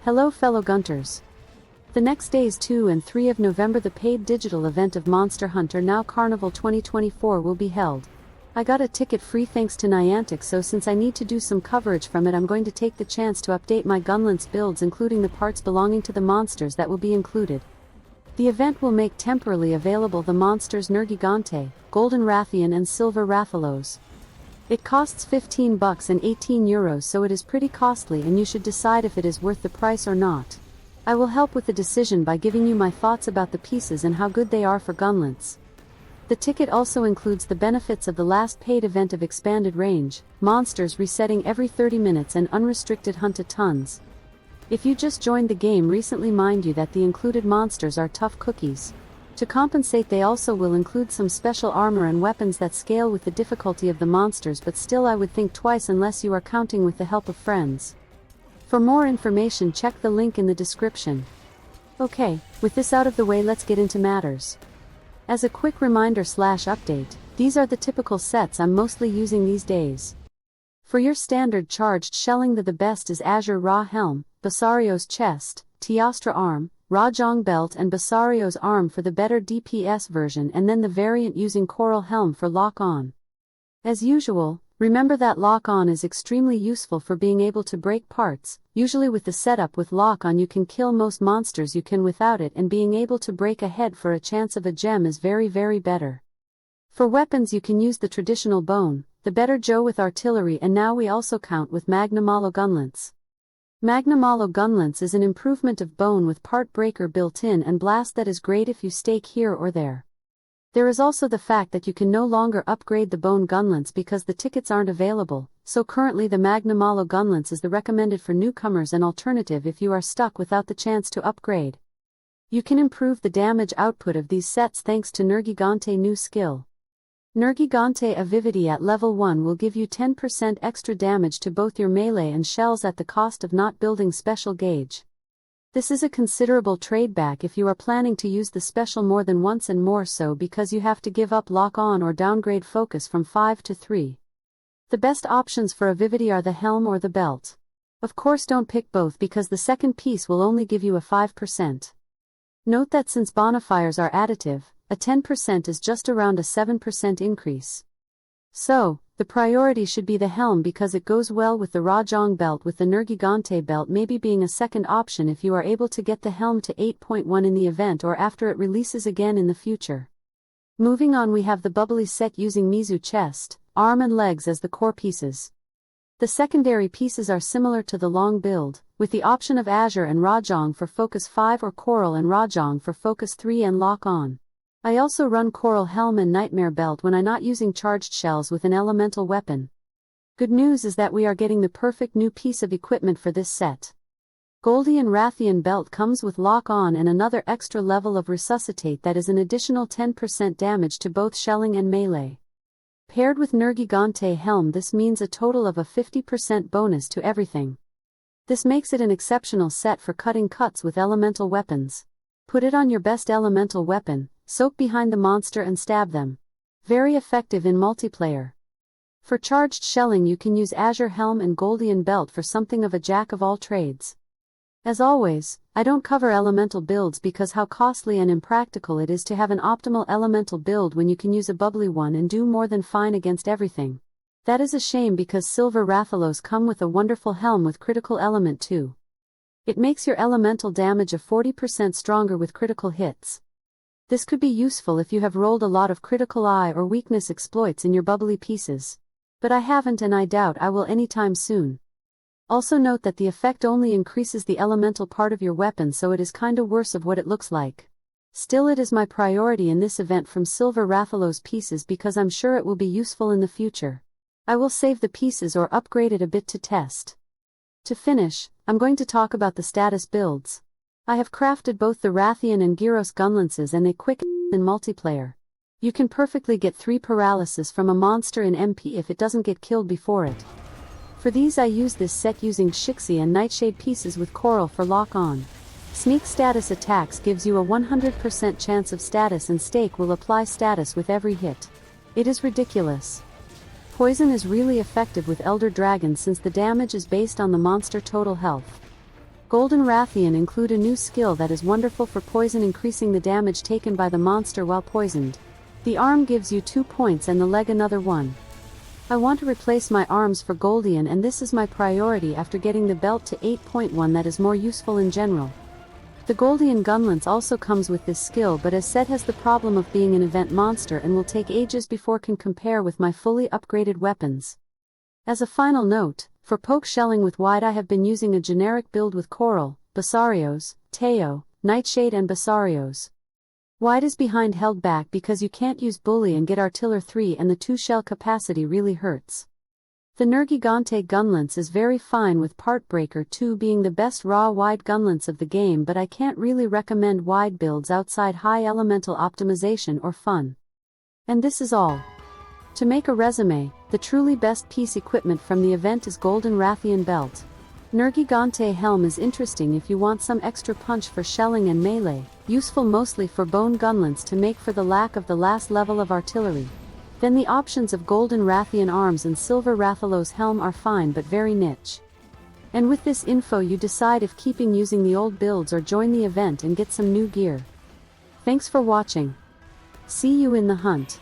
Hello fellow Gunters. The next days 2 and 3 of November the paid digital event of Monster Hunter Now Carnival 2024 will be held. I got a ticket free thanks to Niantic, so since I need to do some coverage from it, I'm going to take the chance to update my Gunlance builds, including the parts belonging to the monsters that will be included. The event will make temporarily available the monsters Nergigante, Golden Rathian and Silver Rathalos. It costs $15 and €18, so it is pretty costly, and you should decide if it is worth the price or not. I will help with the decision by giving you my thoughts about the pieces and how good they are for Gunlance. The ticket also includes the benefits of the last paid event of expanded range, monsters resetting every 30 minutes and unrestricted hunt a tons. If you just joined the game recently, mind you that the included monsters are tough cookies. To compensate, they also will include some special armor and weapons that scale with the difficulty of the monsters, but still I would think twice unless you are counting with the help of friends. For more information, check the link in the description. Okay, with this out of the way, let's get into matters. As a quick reminder/update, these are the typical sets I'm mostly using these days. For your standard charged shelling, the best is Azure Ra Helm, Basario's chest, Teostra arm, Rajong belt and Basario's arm for the better DPS version, and then the variant using Coral Helm for lock-on. As usual, remember that lock-on is extremely useful for being able to break parts. Usually with the setup with lock-on you can kill most monsters you can without it, and being able to break a head for a chance of a gem is very better. For weapons you can use the traditional bone, the better Joe with artillery, and now we also count with mhnow Gunlance. Mhnow Gunlance is an improvement of bone with part breaker built in and blast that is great if you stake here or there. There is also the fact that you can no longer upgrade the bone Gunlance because the tickets aren't available, so currently the mhnow Gunlance is the recommended for newcomers and alternative if you are stuck without the chance to upgrade. You can improve the damage output of these sets thanks to Nergigante new skill. Nergigante Avidity at level 1 will give you 10% extra damage to both your melee and shells at the cost of not building special gauge. This is a considerable tradeback if you are planning to use the special more than once, and more so because you have to give up lock-on or downgrade focus from 5 to 3. The best options for Avidity are the helm or the belt. Of course don't pick both because the second piece will only give you a 5%. Note that since bonifiers are additive, a 10% is just around a 7% increase. So, the priority should be the helm because it goes well with the Rajong belt, with the Nergigante belt maybe being a second option if you are able to get the helm to 8.1 in the event or after it releases again in the future. Moving on, we have the bubbly set using Mizu chest, arm and legs as the core pieces. The secondary pieces are similar to the long build, with the option of Azure and Rajong for focus 5 or Coral and Rajong for focus 3 and lock on. I also run Coral Helm and Nightmare Belt when I'm not using charged shells with an elemental weapon. Good news is that we are getting the perfect new piece of equipment for this set. Golden Rathian Belt comes with lock-on and another extra level of resuscitate that is an additional 10% damage to both shelling and melee. Paired with Nergigante Helm, this means a total of a 50% bonus to everything. This makes it an exceptional set for cutting cuts with elemental weapons. Put it on your best elemental weapon, soak behind the monster and stab them. Very effective in multiplayer. For charged shelling you can use Azure Helm and Golden Belt for something of a jack of all trades. As always, I don't cover elemental builds because how costly and impractical it is to have an optimal elemental build when you can use a bubbly one and do more than fine against everything. That is a shame because Silver Rathalos come with a wonderful helm with critical element too. It makes your elemental damage of 40% stronger with critical hits. This could be useful if you have rolled a lot of critical eye or weakness exploits in your bubbly pieces. But I haven't, and I doubt I will anytime soon. Also note that the effect only increases the elemental part of your weapon, so it is kinda worse of what it looks like. Still, it is my priority in this event from Silver Rathalos pieces because I'm sure it will be useful in the future. I will save the pieces or upgrade it a bit to test. To finish, I'm going to talk about the status builds. I have crafted both the Rathian and Gyros Gunlances and they quick in multiplayer. You can perfectly get 3 paralysis from a monster in MP if it doesn't get killed before it. For these I use this set using Shixie and Nightshade pieces with Coral for lock-on. Sneak status attacks gives you a 100% chance of status, and stake will apply status with every hit. It is ridiculous. Poison is really effective with Elder Dragon since the damage is based on the monster total health. Golden Rathian include a new skill that is wonderful for poison, increasing the damage taken by the monster while poisoned. The arm gives you 2 points and the leg another 1. I want to replace my arms for Goldian, and this is my priority after getting the belt to 8.1 that is more useful in general. The Goldian Gunlance also comes with this skill, but as said has the problem of being an event monster and will take ages before can compare with my fully upgraded weapons. As a final note, for poke shelling with Wide I have been using a generic build with Coral, Basarios, Teo, Nightshade and Basarios. Wide is behind, held back because you can't use Bully and get Artiller 3 and the 2 shell capacity really hurts. The Nergigante Gunlance is very fine with Partbreaker 2 being the best raw Wide Gunlance of the game, but I can't really recommend Wide builds outside high elemental optimization or fun. And this is all. To make a resume, the truly best piece equipment from the event is Golden Rathian Belt. Nergigante Helm is interesting if you want some extra punch for shelling and melee, useful mostly for Bone Gunlance to make for the lack of the last level of artillery. Then the options of Golden Rathian Arms and Silver Rathalos Helm are fine but very niche. And with this info you decide if keeping using the old builds or join the event and get some new gear. Thanks for watching. See you in the hunt.